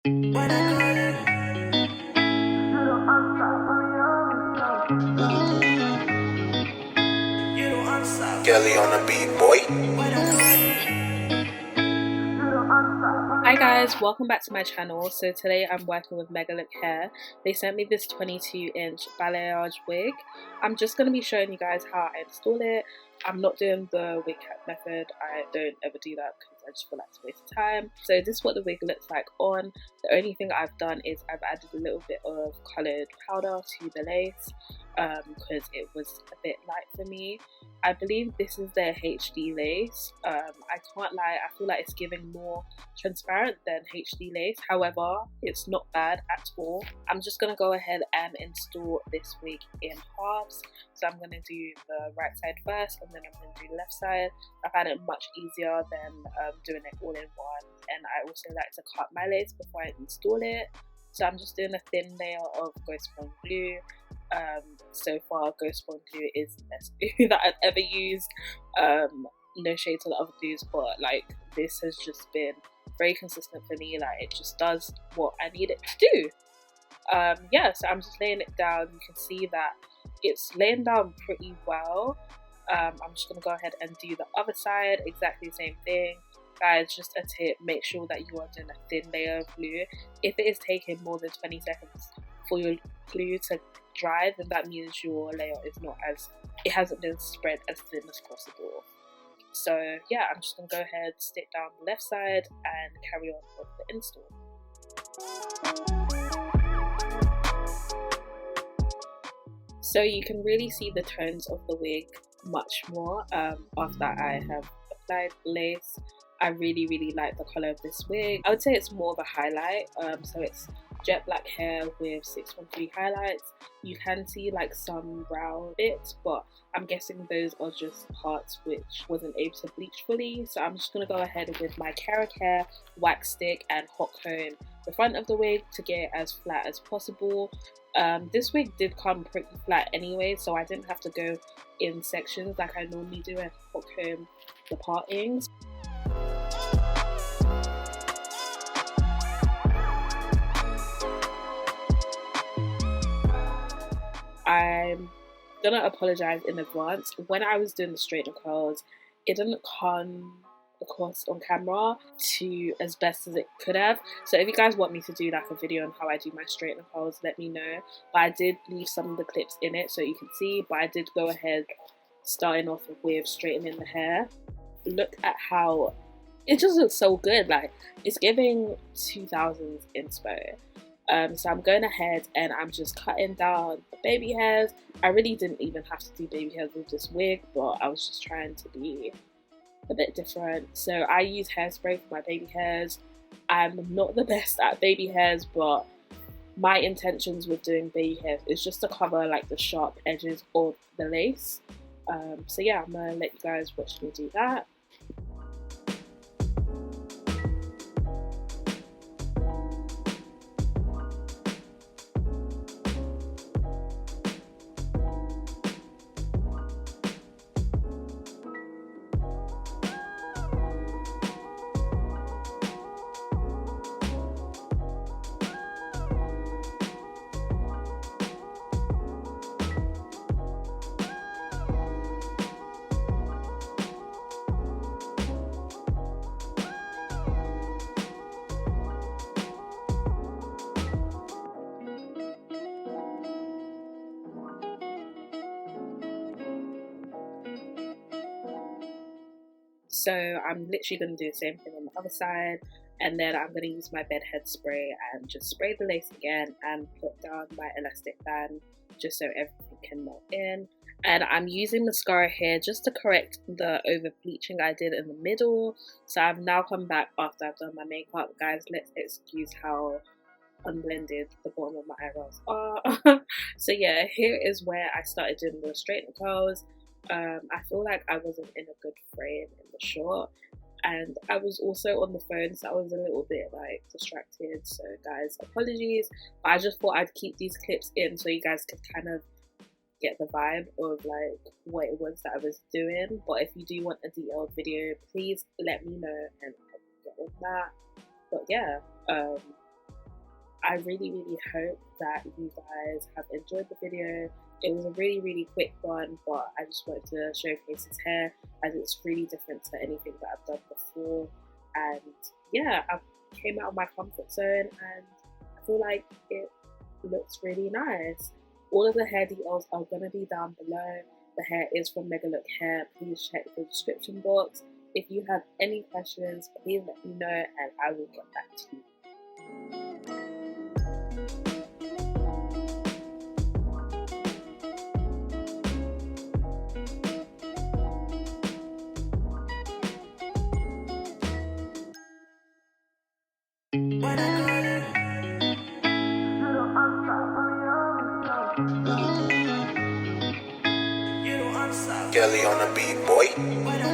Kelly on the beat, boy. Hi guys, welcome back to my channel. So today I'm working with Megalook hair. They sent me this 22-inch balayage wig. I'm just going to be showing you guys how I install it. I'm not doing the wig cap method. I don't ever do that because I just feel like it's a waste of time. So this is what the wig looks like on. The only thing I've done is I've added a little bit of coloured powder to the lace because it was a bit light for me. I believe this is their HD lace. I can't lie, I feel like it's giving more transparent than HD lace. However, it's not bad at all. I'm just going to go ahead and install this wig in halves. So I'm going to do the right side first and then I'm going to do the left side. I find it much easier than doing it all in one, and I also like to cut my lace before I install it. So I'm just doing a thin layer of Ghost Bond glue. So far Ghost Bond glue is the best glue that I've ever used. No shade to the other glues, but like this has just been very consistent for me. Like it just does what I need it to do. Yeah, so I'm just laying it down. You can see that it's laying down pretty well. I'm just gonna go ahead and do the other side, exactly the same thing. Guys, just a tip, make sure that you are doing a thin layer of glue. If it is taking more than 20 seconds for your glue to dry, then that means your layer is not as, it hasn't been spread as thin as possible. So yeah, I'm just gonna go ahead, stick down the left side and carry on with the install. So you can really see the tones of the wig much more after I have applied lace. I really like the colour of this wig. I would say it's more of a highlight. So it's jet black hair with 613 highlights. You can see like some brown bits, but I'm guessing those are just parts which wasn't able to bleach fully. So I'm just going to go ahead with my carrot hair, wax stick and hot comb the front of the wig to get it as flat as possible. This wig did come pretty flat anyway, so I didn't have to go in sections like I normally do and hot comb the partings. I'm gonna apologize in advance. When I was doing the straighten curls, it didn't come across on camera to as best as it could have. So if you guys want me to do like a video on how I do my straighten curls, let me know. But I did leave some of the clips in it so you can see, but I did go ahead starting off with straightening the hair. Look at how it just looks so good. Like it's giving 2000s inspo. So I'm going ahead and I'm just cutting down the baby hairs. I really didn't even have to do baby hairs with this wig, but I was just trying to be a bit different. So I use hairspray for my baby hairs. I'm not the best at baby hairs, but my intentions with doing baby hairs is just to cover like the sharp edges of the lace. So yeah, I'm gonna let you guys watch me do that. So I'm literally going to do the same thing on the other side, and then I'm going to use my bedhead spray and just spray the lace again and put down my elastic band just so everything can melt in. And I'm using mascara here just to correct the over bleaching I did in the middle. So I've now come back after I've done my makeup. Guys, let's excuse how unblended the bottom of my eyebrows are. So yeah, here is where I started doing the straighten curls. I feel like I wasn't in a good frame in the shot, and I was also on the phone, so I was a little bit like distracted. So guys, apologies, but I just thought I'd keep these clips in so you guys could kind of get the vibe of like what it was that I was doing. But if you do want a detailed video, please let me know and I'll get on that. But yeah, I really hope that you guys have enjoyed the video. It was a really quick one, but I just wanted to showcase his hair as it's really different to anything that I've done before. And yeah, I came out of my comfort zone and I feel like it looks really nice. All of the hair details are going to be down below. The hair is from Megalook Hair. Please check the description box. If you have any questions, please let me know and I will get back to you. Kelly on the beat, boy.